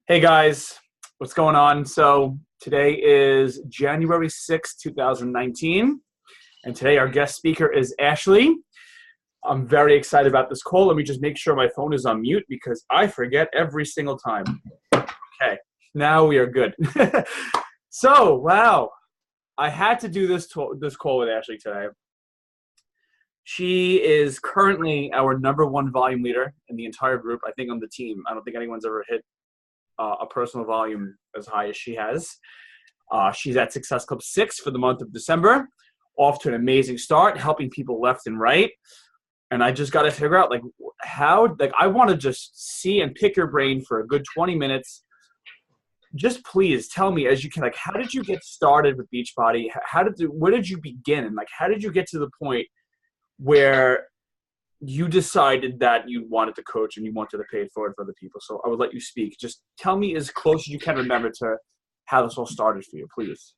Hey guys, what's going on? So today is January 6th, 2019, and today our guest speaker is Ashley. I'm very excited about this call. Let me just make sure my phone is on mute because I forget every single time. Okay, now we are good. So, wow, I had to do this call with Ashley today. She is currently our #1 volume leader in the entire group, I think, on the team. I don't think anyone's ever hit a personal volume as high as she has. She's at Success Club 6 for the month of December, off to an amazing start, helping people left and right. And I just got to figure out, I want to just see and pick your brain for a good 20 minutes. Just please tell me as you can, how did you get started with Beachbody? Where did you begin? And how did you get to the point where you decided that you wanted to coach and you wanted to pay it forward for other people? So I would let you speak. Just tell me as close as you can remember to how this all started for you, please.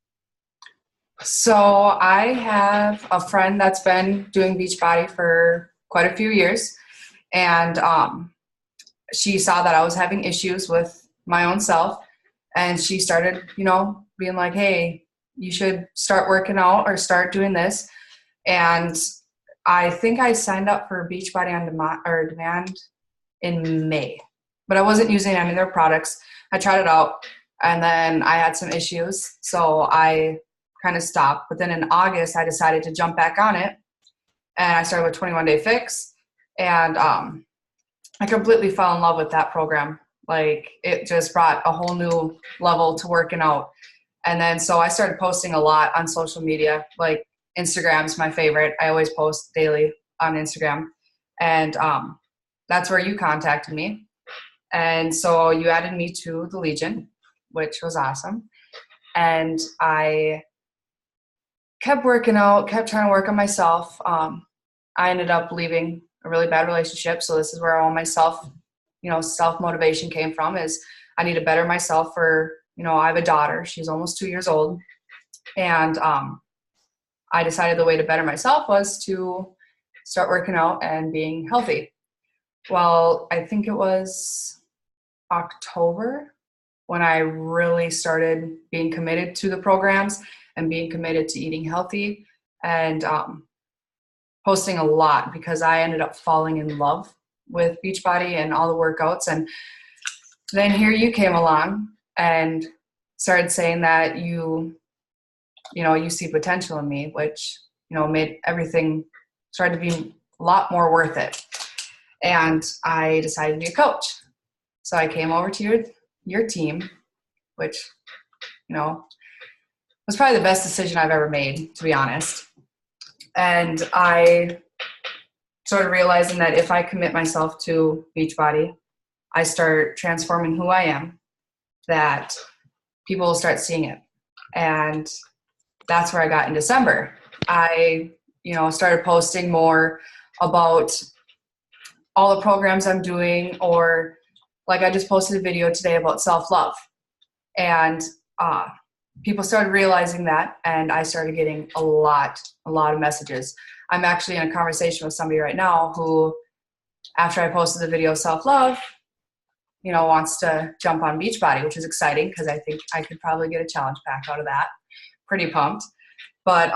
So I have a friend that's been doing Beachbody for quite a few years. And she saw that I was having issues with my own self. And she started, being like, hey, you should start working out or start doing this. And I think I signed up for Beachbody on demand in May, but I wasn't using any of their products. I tried it out and then I had some issues. So I kind of stopped. But then in August, I decided to jump back on it and I started with 21 Day Fix. And I completely fell in love with that program. It just brought a whole new level to working out. And then so I started posting a lot on social media, Instagram's my favorite. I always post daily on Instagram. And that's where you contacted me. And so you added me to the Legion, which was awesome. And I kept working out, kept trying to work on myself. I ended up leaving a really bad relationship. So this is where all my self-motivation came from, is I need to better myself for, I have a daughter. She's almost 2 years old. And I decided the way to better myself was to start working out and being healthy. Well, I think it was October when I really started being committed to the programs and being committed to eating healthy and posting a lot, because I ended up falling in love with Beachbody and all the workouts. And then here you came along and started saying that you see potential in me, which, made everything started to be a lot more worth it. And I decided to be a coach. So I came over to your team, which, was probably the best decision I've ever made, to be honest. And I started realizing that if I commit myself to Beachbody, I start transforming who I am, that people will start seeing it. And that's where I got in December. I, started posting more about all the programs I'm doing, or I just posted a video today about self-love. And people started realizing that, and I started getting a lot of messages. I'm actually in a conversation with somebody right now who, after I posted the video of self-love, wants to jump on Beachbody, which is exciting because I think I could probably get a challenge pack out of that. Pretty pumped. But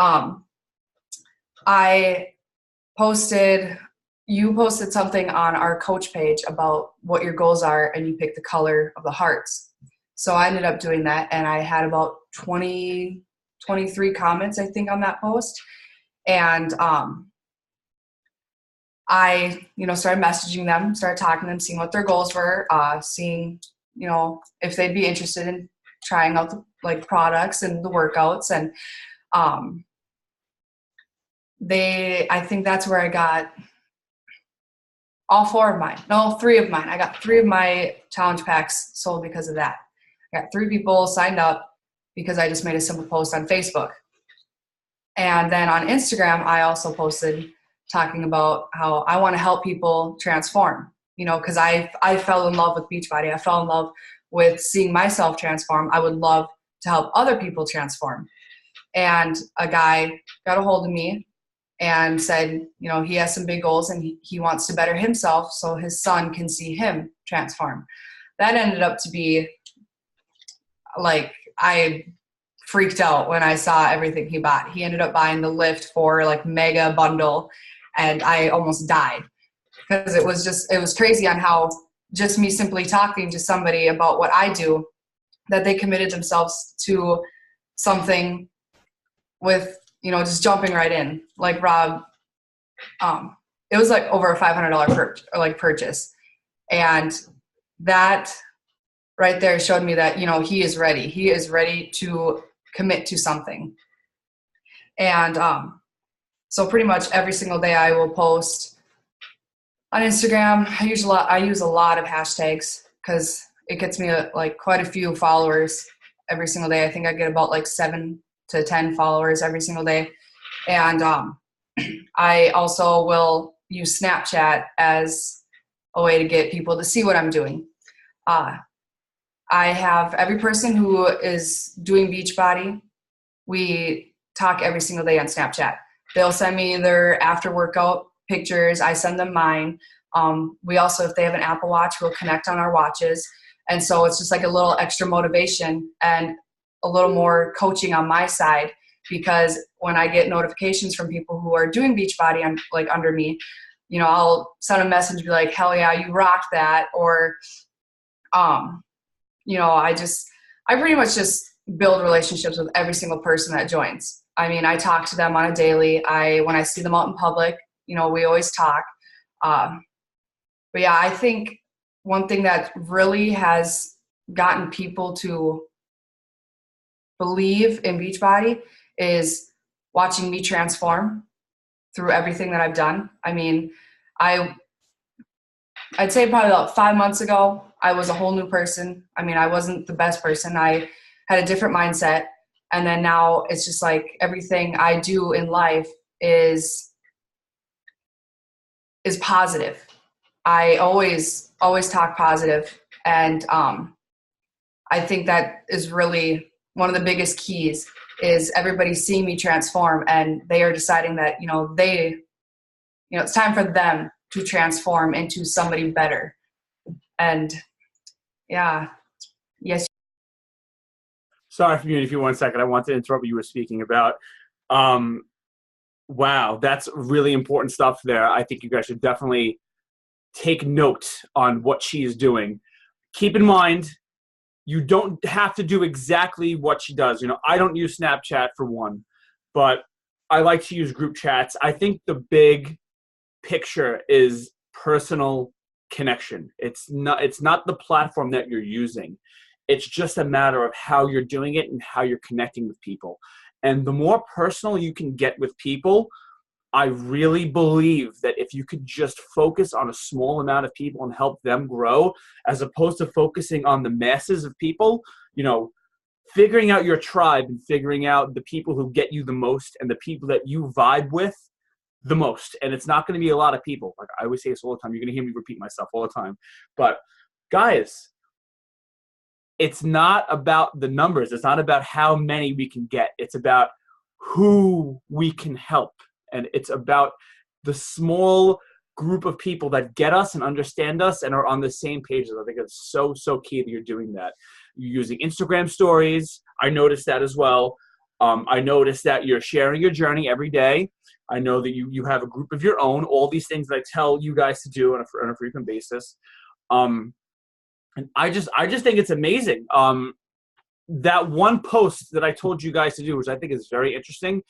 you posted something on our coach page about what your goals are, and you picked the color of the hearts. So I ended up doing that, and I had about 23 comments, I think, on that post. And I, started messaging them, started talking to them, seeing what their goals were, seeing, if they'd be interested in trying out the products and the workouts. And I think that's where I got all 3 of mine. I got 3 of my challenge packs sold because of that. I got 3 people signed up because I just made a simple post on Facebook. And then on Instagram, I also posted talking about how I want to help people transform, because I fell in love with Beachbody. I fell in love with seeing myself transform. I would love to help other people transform. And a guy got a hold of me and said, he has some big goals and he wants to better himself so his son can see him transform. That ended up to be like I freaked out when I saw everything he bought. He ended up buying the lift for like mega bundle, and I almost died because it was crazy on how just me simply talking to somebody about what I do, that they committed themselves to something with, just jumping right in. Like Rob, it was like over a $500 purchase. And that right there showed me that, he is ready. He is ready to commit to something. And so pretty much every single day I will post on Instagram. I use a lot of hashtags because it gets me like quite a few followers every single day. I think I get about like 7 to 10 followers every single day. And I also will use Snapchat as a way to get people to see what I'm doing. I have every person who is doing Beachbody, we talk every single day on Snapchat. They'll send me their after workout pictures. I send them mine. We also, if they have an Apple Watch, we'll connect on our watches. And so it's just like a little extra motivation and a little more coaching on my side, because when I get notifications from people who are doing Beachbody and like under me, I'll send a message and be like, hell yeah, you rocked that. Or, I pretty much just build relationships with every single person that joins. I mean, I talk to them on a daily. When I see them out in public, we always talk. But yeah, I think one thing that really has gotten people to believe in Beachbody is watching me transform through everything that I've done. I mean, I'd say probably about 5 months ago, I was a whole new person. I mean, I wasn't the best person. I had a different mindset. And then now it's just like everything I do in life is positive. I always talk positive. And I think that is really one of the biggest keys, is everybody seeing me transform, and they are deciding that, it's time for them to transform into somebody better. And yeah, yes. Sorry for muting you 1 second. I want to interrupt what you were speaking about. Wow, that's really important stuff there. I think you guys should definitely take note on what she is doing. Keep in mind, you don't have to do exactly what she does. I don't use Snapchat for one, but I like to use group chats. I think the big picture is personal connection. It's not the platform that you're using. It's just a matter of how you're doing it and how you're connecting with people. And the more personal you can get with people, I really believe that if you could just focus on a small amount of people and help them grow, as opposed to focusing on the masses of people, figuring out your tribe and figuring out the people who get you the most and the people that you vibe with the most. And it's not going to be a lot of people. Like I always say this all the time. You're going to hear me repeat myself all the time. But guys, it's not about the numbers. It's not about how many we can get. It's about who we can help. And it's about the small group of people that get us and understand us and are on the same page. I think it's so, so key that you're doing that. You're using Instagram stories. I noticed that as well. I noticed that you're sharing your journey every day. I know that you have a group of your own, all these things that I tell you guys to do on a frequent basis. And I just think it's amazing. That one post that I told you guys to do, which I think is very interesting,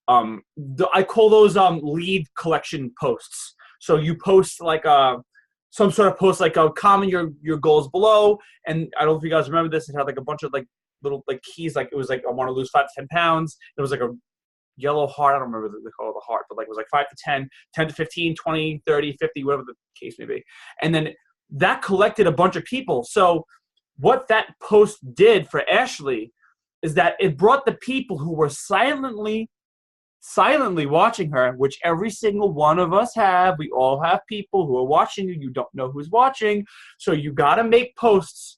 I call those lead collection posts. So you post like some sort of post, like comment your goals below. And I don't know if you guys remember this. It had like a bunch of like little like keys. Like it was like, I want to lose 5 to 10 pounds. There was like a yellow heart. I don't remember the color of the heart, but like it was like 5 to 10, 10 to 15, 20, 30, 50, whatever the case may be. And then that collected a bunch of people. So what that post did for Ashley is that it brought the people who were silently watching her, which every single one of us have. We all have people who are watching you. You don't know who's watching. So you got to make posts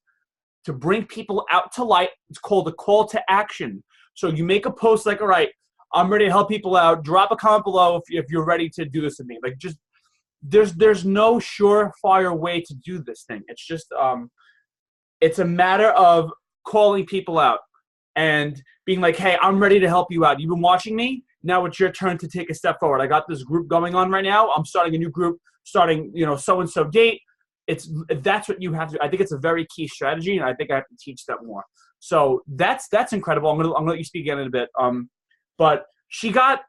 to bring people out to light. It's called a call to action. So you make a post like, all right, I'm ready to help people out. Drop a comment below if you're ready to do this with me. Like, just there's no surefire way to do this thing. It's just it's a matter of calling people out and being like, hey, I'm ready to help you out. You've been watching me. Now it's your turn to take a step forward. I got this group going on right now. I'm starting a new group, starting, so-and-so date. That's what you have to do. I think it's a very key strategy, and I think I have to teach that more. So that's incredible. I'm gonna let you speak again in a bit. But she got,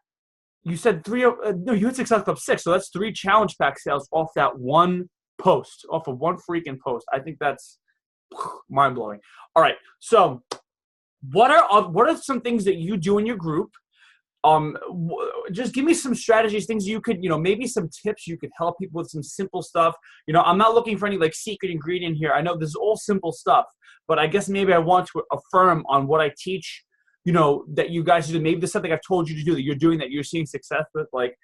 you said you had Success Club 6, so that's 3 challenge pack sales off that one post, off of one freaking post. I think that's mind blowing. All right, so what are some things that you do in your group? Just give me some strategies, things you could, maybe some tips you could help people with, some simple stuff. I'm not looking for any like secret ingredient here. I know this is all simple stuff, but I guess maybe I want to affirm on what I teach, that you guys do. Maybe there's something I've told you to do that you're doing that you're seeing success with. Like,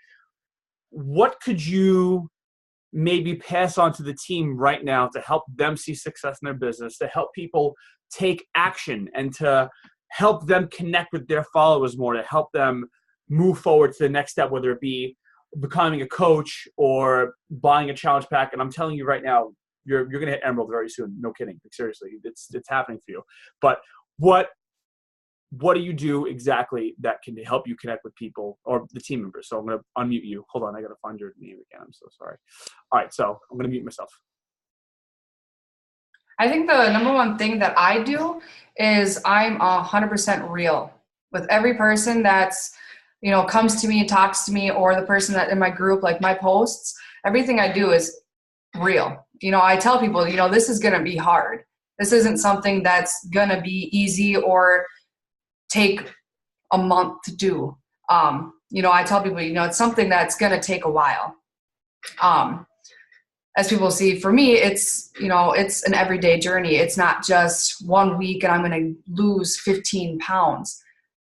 what could you maybe pass on to the team right now to help them see success in their business, to help people take action, and to help them connect with their followers more, to help them move forward to the next step, whether it be becoming a coach or buying a challenge pack? And I'm telling you right now, you're going to hit Emerald very soon. No kidding. Like, seriously, it's happening for you. But what do you do exactly that can help you connect with people or the team members? So I'm going to unmute you. Hold on. I got to find your name again. I'm so sorry. All right. So I'm going to mute myself. I think the number one thing that I do is I'm 100% real with every person that's, comes to me and talks to me, or the person that in my group, like my posts, everything I do is real. I tell people, this is going to be hard. This isn't something that's going to be easy or take a month to do. I tell people, it's something that's going to take a while. As people see, for me, it's an everyday journey. It's not just 1 week and I'm going to lose 15 pounds.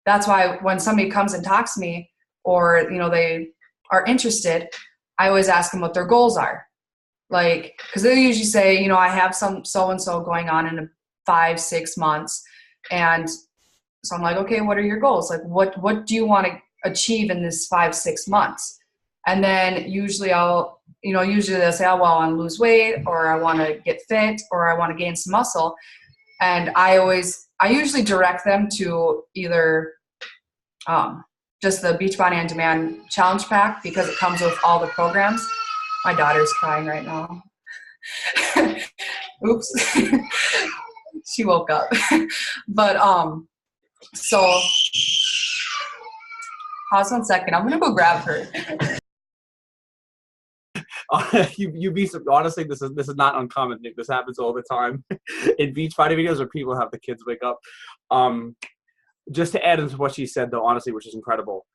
That's why when somebody comes and talks to me, or, they are interested, I always ask them what their goals are. Like, because they usually say, I have some so-and-so going on in 5-6 months. And so I'm like, okay, what are your goals? Like, what do you want to achieve in this 5-6 months? And then usually usually they'll say, oh, well, I want to lose weight, or I want to get fit, or I want to gain some muscle. And I usually direct them to either just the Beachbody On Demand challenge pack, because it comes with all the programs. My daughter's crying right now. Oops. She woke up. But so pause 1 second. I'm going to go grab her. You'd be honestly, this is not uncommon, Nick. This happens all the time in Beachbody videos where people have the kids wake up. Just to add into what she said, though, honestly, which is incredible,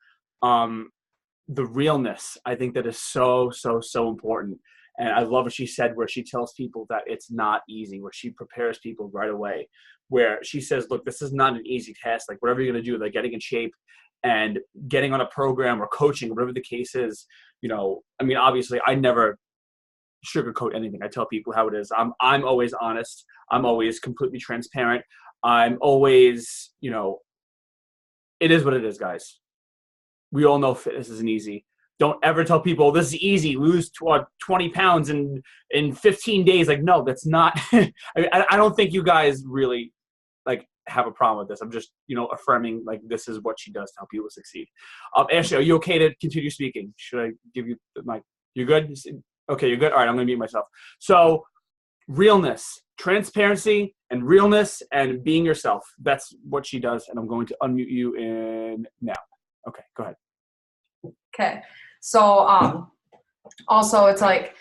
the realness, I think that is so important. And I love what she said, where she tells people that it's not easy, where she prepares people right away, where she says, look, this is not an easy task. Like, whatever you're going to do, like getting in shape and getting on a program or coaching, whatever the case is, obviously I never sugarcoat anything. I tell people how it is. I'm always honest. I'm always completely transparent. I'm always, it is what it is, guys. We all know fitness isn't easy. Don't ever tell people this is easy, lose 20 pounds in 15 days. Like, no, that's not. I don't think you guys really have a problem with this. I'm just, affirming this is what she does to help people succeed. Ashley, are you okay to continue speaking? Should I give you the mic? You good? Okay, you're good. All right, I'm going to mute myself. So, realness, transparency, and realness, and being yourself. That's what she does, and I'm going to unmute you in now. Okay, go ahead. Okay. So, also it's like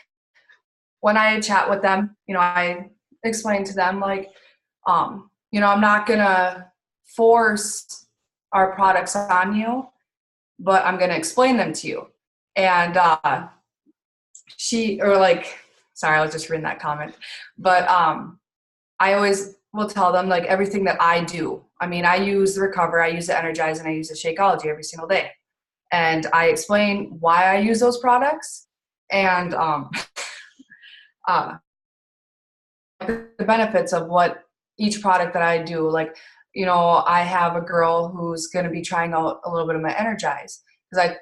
when I chat with them, I explain to them I'm not going to force our products on you, but I'm going to explain them to you. And sorry, I was just reading that comment. But I always will tell them everything that I do. I use the Recover, I use the Energize, and I use the Shakeology every single day. And I explain why I use those products and the benefits of what each product that I do. I have a girl who's going to be trying out a little bit of my Energize, because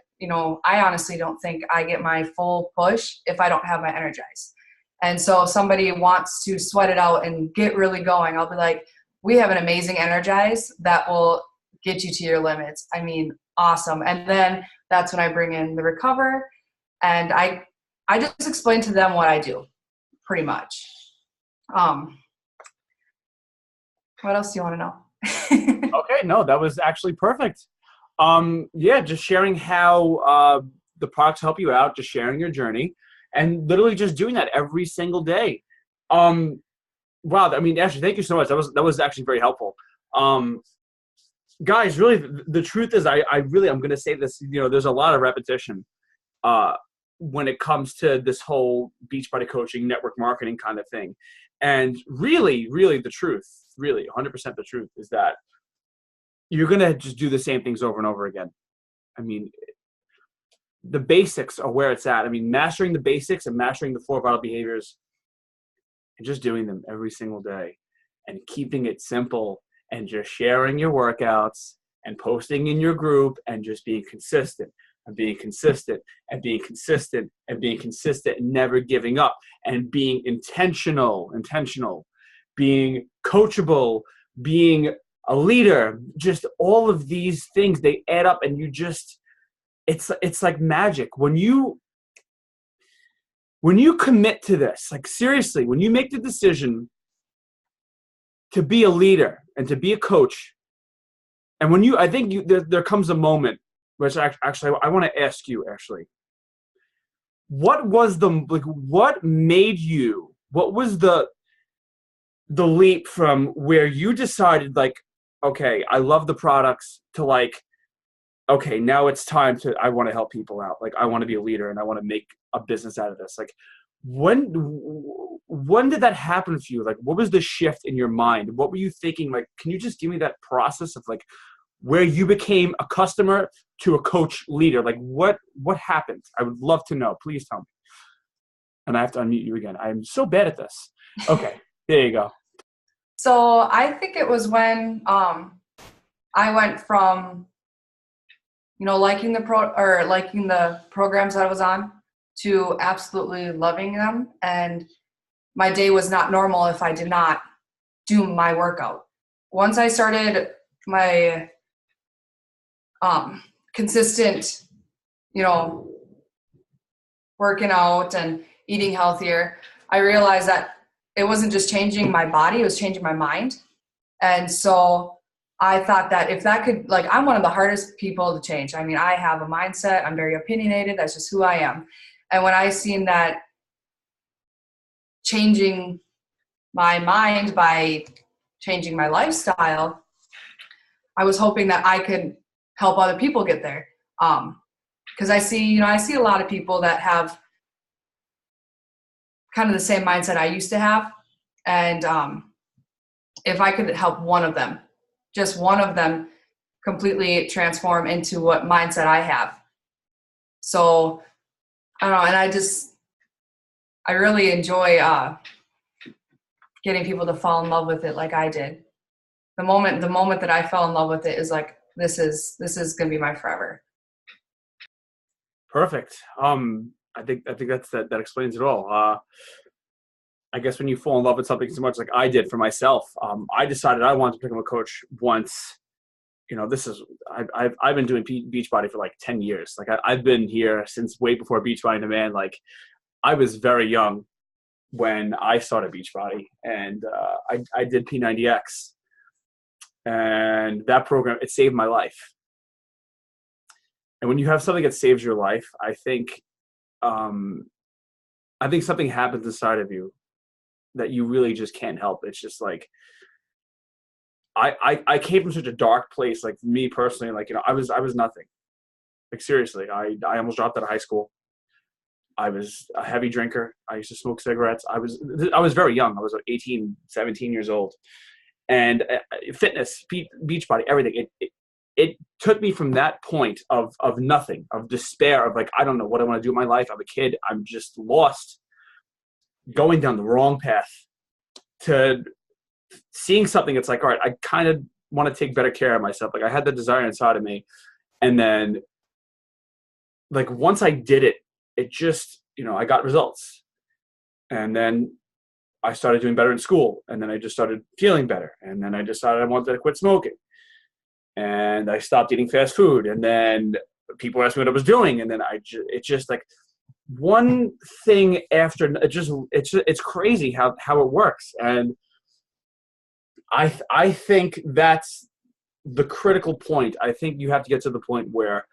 I honestly don't think I get my full push if I don't have my Energize. And so if somebody wants to sweat it out and get really going, I'll be like, we have an amazing energize that will get you to your limits. I mean, awesome. And then that's when I bring in the recover, and I just explain to them what I do, pretty much. What else do you want to know? Okay, no, that was actually perfect. Yeah, just sharing how the products help you out, just sharing your journey, and literally just doing that every single day. Wow, I mean, Ashley, thank you so much. That was actually very helpful. Guys, really, the truth is, I'm going to say this. There's a lot of repetition when it comes to this whole Beachbody coaching, network marketing kind of thing, and really, really, the truth, really, 100% the truth is that you're going to just do the same things over and over again. I mean, the basics are where it's at. I mean, mastering the basics and mastering the 4 vital behaviors and just doing them every single day and keeping it simple and just sharing your workouts and posting in your group and just being consistent and being consistent and being consistent and being consistent and never giving up and being intentional, being coachable, being a leader. Just all of these things, they add up, and you just, it's like magic. When you commit to this, like seriously, when you make the decision to be a leader and to be a coach, and when I think there comes a moment, which actually I want to ask you, Ashley, what was what was the leap from where you decided, like, okay, I love the products, to like, okay, now it's time I want to help people out. Like, I want to be a leader and I want to make a business out of this. Like, when did that happen for you? Like, what was the shift in your mind? What were you thinking? Like, can you just give me that process of like where you became a customer to a coach leader? Like, what happened? I would love to know. Please tell me. And I have to unmute you again. I'm so bad at this. Okay, there you go. So I think it was when I went from liking the programs that I was on to absolutely loving them, and my day was not normal if I did not do my workout. Once I started my consistent, working out and eating healthier, I realized that it wasn't just changing my body, it was changing my mind. And so I thought that if that could, like, I'm one of the hardest people to change. I mean, I have a mindset, I'm very opinionated, that's just who I am. And when I seen that changing my mind by changing my lifestyle, I was hoping that I could help other people get there. Because I see a lot of people that have kind of the same mindset I used to have. And if I could help one of them, just one of them, completely transform into what mindset I have. So I don't know. And I really enjoy getting people to fall in love with it like I did. The moment that I fell in love with it is like, this is going to be my forever. Perfect. I think that explains it all. I guess when you fall in love with something so much, like I did for myself, I decided I wanted to become a coach once. I've been doing Beachbody for like 10 years. Like I've been here since way before Beachbody on Demand. Like I was very young when I started Beachbody, and I did P90X, and that program, it saved my life. And when you have something that saves your life, I think something happens inside of you that you really just can't help. It's just like, I came from such a dark place. Like me personally, like, I was nothing. Like seriously, I almost dropped out of high school. I was a heavy drinker. I used to smoke cigarettes. I was very young. I was 18, 17 years old. And fitness, Beachbody, everything. It took me from that point of nothing, of despair, of like, I don't know what I want to do in my life. I'm a kid. I'm just lost, going down the wrong path, to seeing something that's like, all right, I kind of want to take better care of myself. Like I had the desire inside of me. And then like once I did it, it just, I got results. And then I started doing better in school, and then I just started feeling better, and then I decided I wanted to quit smoking, and I stopped eating fast food, and then people asked me what I was doing, and then it's just like one thing after it's crazy how it works. And I think that's the critical point. I think you have to get to the point where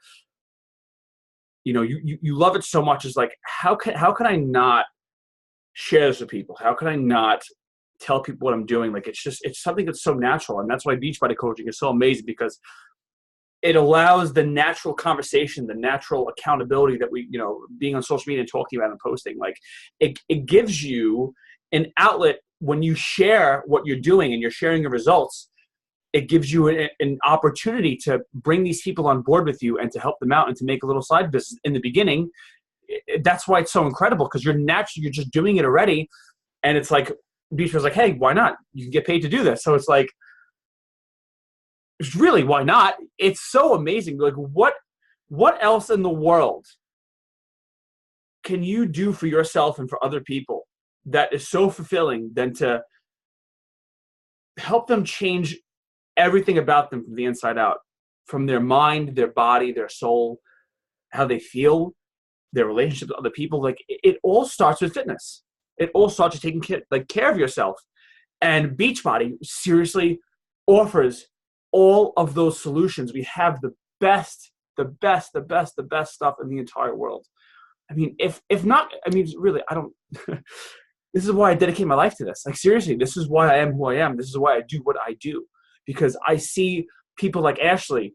you love it so much. It's like, how can I not share this with people? How can I not tell people what I'm doing? Like, it's something that's so natural. And that's why Beachbody coaching is so amazing, because it allows the natural conversation, the natural accountability that we, being on social media and talking about and posting, like it gives you an outlet. When you share what you're doing and you're sharing your results, it gives you an opportunity to bring these people on board with you and to help them out and to make a little side business in the beginning. That's why it's so incredible, because you're just doing it already. And it's like, Beach was like, hey, why not? You can get paid to do this. So it's like, really, why not? It's so amazing. Like, what else in the world can you do for yourself and for other people that is so fulfilling than to help them change everything about them from the inside out, from their mind, their body, their soul, how they feel, their relationships with other people? Like, it all starts with fitness. It all starts with taking care of yourself. And Beachbody seriously offers all of those solutions. We have the best stuff in the entire world. I mean, if not, I mean, really, I don't, this is why I dedicate my life to this. Like, seriously, this is why I am who I am. This is why I do what I do, because I see people like Ashley,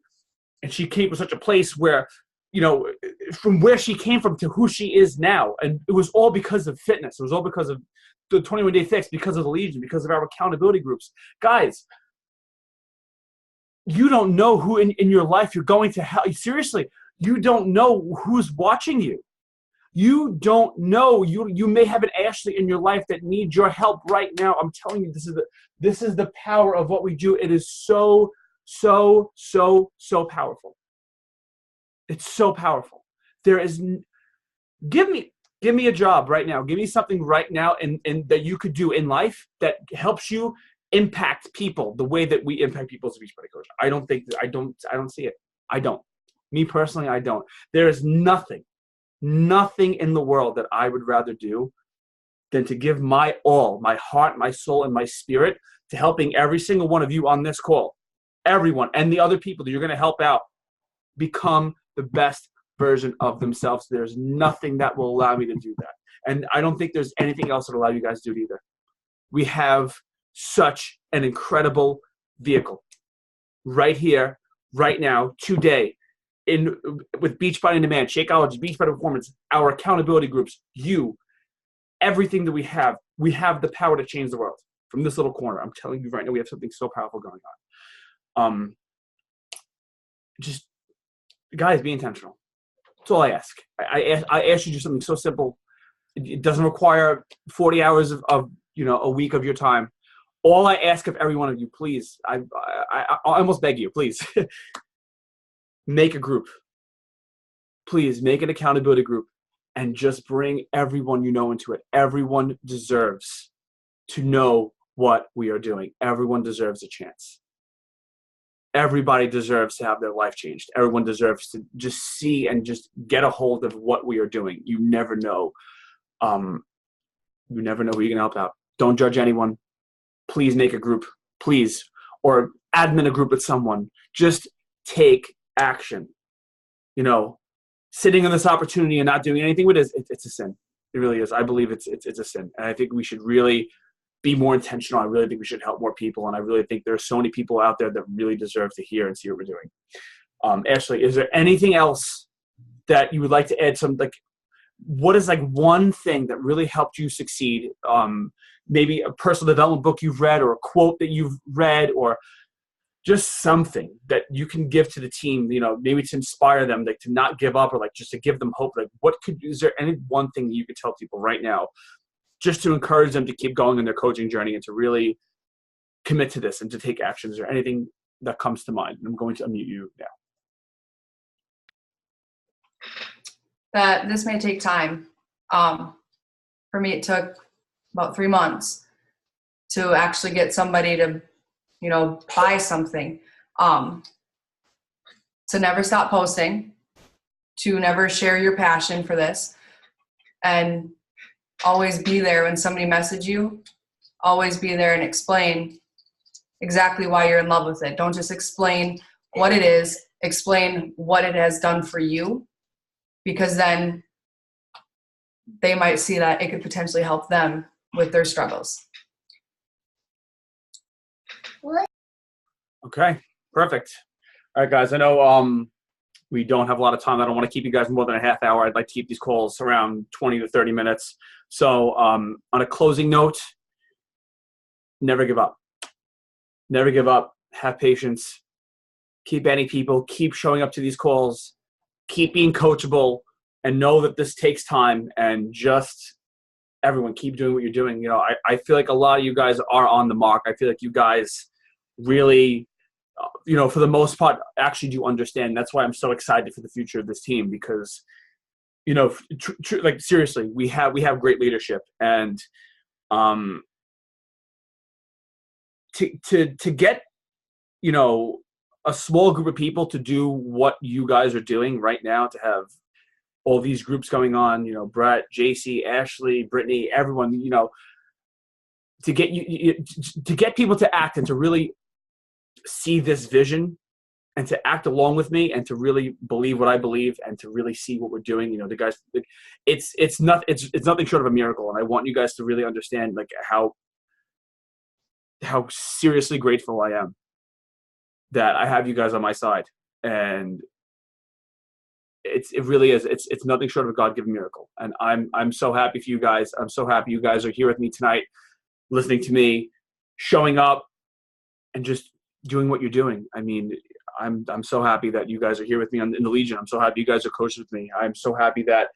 and she came from such a place where, from where she came from to who she is now. And it was all because of fitness. It was all because of the 21 Day Fix, because of the Legion, because of our accountability groups. Guys, you don't know who in your life you're going to help. Seriously, you don't know who's watching you. You don't know. You may have an Ashley in your life that needs your help right now. I'm telling you, this is the power of what we do. It is so powerful. It's so powerful. Give me a job right now. Give me something right now and that you could do in life that helps you impact people the way that we impact people as a Beachbody coach. I don't see it. I don't. Me personally, I don't. There is nothing in the world that I would rather do than to give my all, my heart, my soul, and my spirit to helping every single one of you on this call, everyone, and the other people that you're going to help out become the best version of themselves. There's nothing that will allow me to do that. And I don't think there's anything else that will allow you guys to do it either. We have such an incredible vehicle right here, right now, today, with Beachbody On Demand, Shakeology, Beachbody Performance, our accountability groups, everything that we have the power to change the world from this little corner. I'm telling you right now, we have something so powerful going on. Just, guys, be intentional. That's all I ask. I ask you to do something so simple. It doesn't require 40 hours of a week of your time. All I ask of every one of you, please, I almost beg you, please, make a group. Please make an accountability group and just bring everyone you know into it. Everyone deserves to know what we are doing. Everyone deserves a chance. Everybody deserves to have their life changed. Everyone deserves to just see and just get a hold of what we are doing. You never know. You never know who you can help out. Don't judge anyone. Please make a group, please, or admin a group with someone. Just take action. Sitting on this opportunity and not doing anything with it, it's a sin. It really is. I believe it's a sin. And I think we should really be more intentional. I really think we should help more people. And I really think there are so many people out there that really deserve to hear and see what we're doing. Ashley, is there anything else that you would like to add? What is one thing that really helped you succeed? Maybe a personal development book you've read, or a quote that you've read, or just something that you can give to the team, maybe to inspire them, to not give up, or just to give them hope. Is there any one thing that you could tell people right now just to encourage them to keep going in their coaching journey and to really commit to this and to take action? Is there anything that comes to mind? I'm going to unmute you now. That this may take time. For me, it took about 3 months to actually get somebody to, buy something. To never stop posting, to never share your passion for this, and always be there when somebody messages you. Always be there and explain exactly why you're in love with it. Don't just explain what it is, explain what it has done for you, because then they might see that it could potentially help them with their struggles. Okay, perfect. All right, guys, I know we don't have a lot of time. I don't want to keep you guys more than a half hour. I'd like to keep these calls around 20 to 30 minutes. So on a closing note, never give up. Never give up. Have patience. Keep adding people. Keep showing up to these calls. Keep being coachable, and know that this takes time. And just everyone, keep doing what you're doing. I feel like a lot of you guys are on the mark. I feel like you guys really, for the most part, actually do understand. That's why I'm so excited for the future of this team, because, like seriously, we have great leadership, and to get, a small group of people to do what you guys are doing right now, to have all these groups going on, Brett, JC, Ashley, Brittany, everyone, to get to get people to act and to really see this vision and to act along with me and to really believe what I believe and to really see what we're doing. The guys, it's nothing short of a miracle. And I want you guys to really understand like how seriously grateful I am that I have you guys on my side. And it really is. It's nothing short of a God-given miracle. And I'm so happy for you guys. I'm so happy you guys are here with me tonight, listening to me, showing up, and just doing what you're doing. I mean, I'm so happy that you guys are here with me in the Legion. I'm so happy you guys are coaches with me. I'm so happy that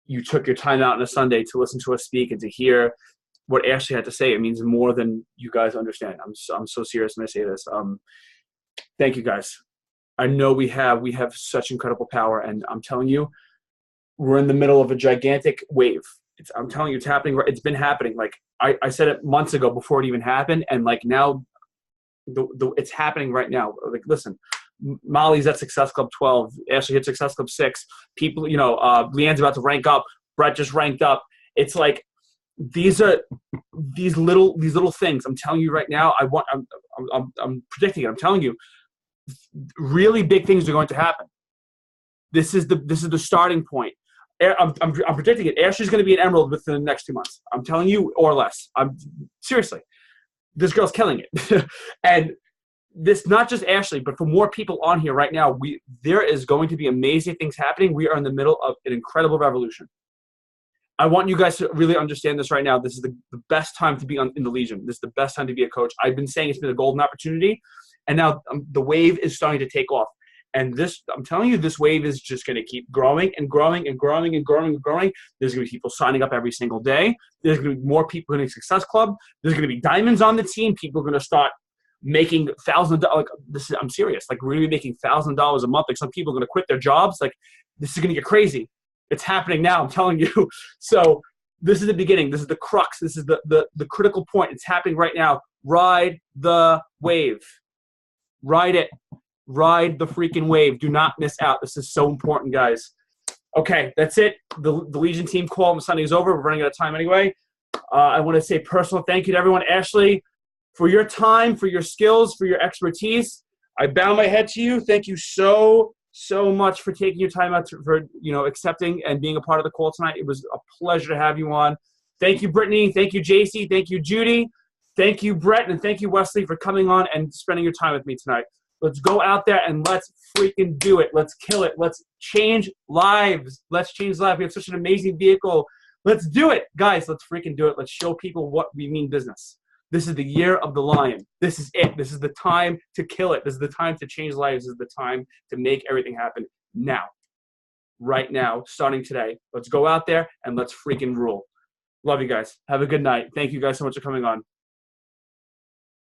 you took your time out on a Sunday to listen to us speak and to hear what Ashley had to say. It means more than you guys understand. I'm so serious when I say this. Thank you guys. I know we have such incredible power, and I'm telling you, we're in the middle of a gigantic wave. I'm telling you, it's happening. It's been happening. Like I said it months ago before it even happened, and like now, it's happening right now. Like, listen, Molly's at Success Club 12. Ashley hit Success Club 6. People, Leanne's about to rank up. Brett just ranked up. It's like these little things. I'm telling you right now. I'm predicting it. I'm telling you, really big things are going to happen. This is the starting point. I'm predicting it. Ashley's going to be an Emerald within the next 2 months. I'm telling you, or less. Seriously. This girl's killing it. And this, not just Ashley, but for more people on here right now, there is going to be amazing things happening. We are in the middle of an incredible revolution. I want you guys to really understand this right now. This is the best time to be in the Legion. This is the best time to be a coach. I've been saying it's been a golden opportunity, and now the wave is starting to take off. And this, I'm telling you, this wave is just going to keep growing and growing and growing and growing and growing. There's going to be people signing up every single day. There's going to be more people in the Success Club. There's going to be diamonds on the team. People are going to start making $1,000. Like, I'm serious. Like, we're going to be making $1,000 a month. Like, some people are going to quit their jobs. Like, this is going to get crazy. It's happening now. I'm telling you. So this is the beginning. This is the crux. This is the critical point. It's happening right now. Ride the wave. Ride it. Ride the freaking wave. Do not miss out. This is so important, guys. Okay, that's it. The Legion team call on Sunday is over. We're running out of time anyway. I want to say personal thank you to everyone. Ashley, for your time, for your skills, for your expertise. I bow my head to you. Thank you so much for taking your time out for accepting and being a part of the call tonight. It was a pleasure to have you on. Thank you, Brittany. Thank you, JC. Thank you, Judy. Thank you, Brett. And thank you, Wesley, for coming on and spending your time with me tonight. Let's go out there and let's freaking do it. Let's kill it. Let's change lives. Let's change lives. We have such an amazing vehicle. Let's do it. Guys, let's freaking do it. Let's show people what we mean business. This is the year of the lion. This is it. This is the time to kill it. This is the time to change lives. This is the time to make everything happen now. Right now, starting today. Let's go out there and let's freaking rule. Love you guys. Have a good night. Thank you guys so much for coming on.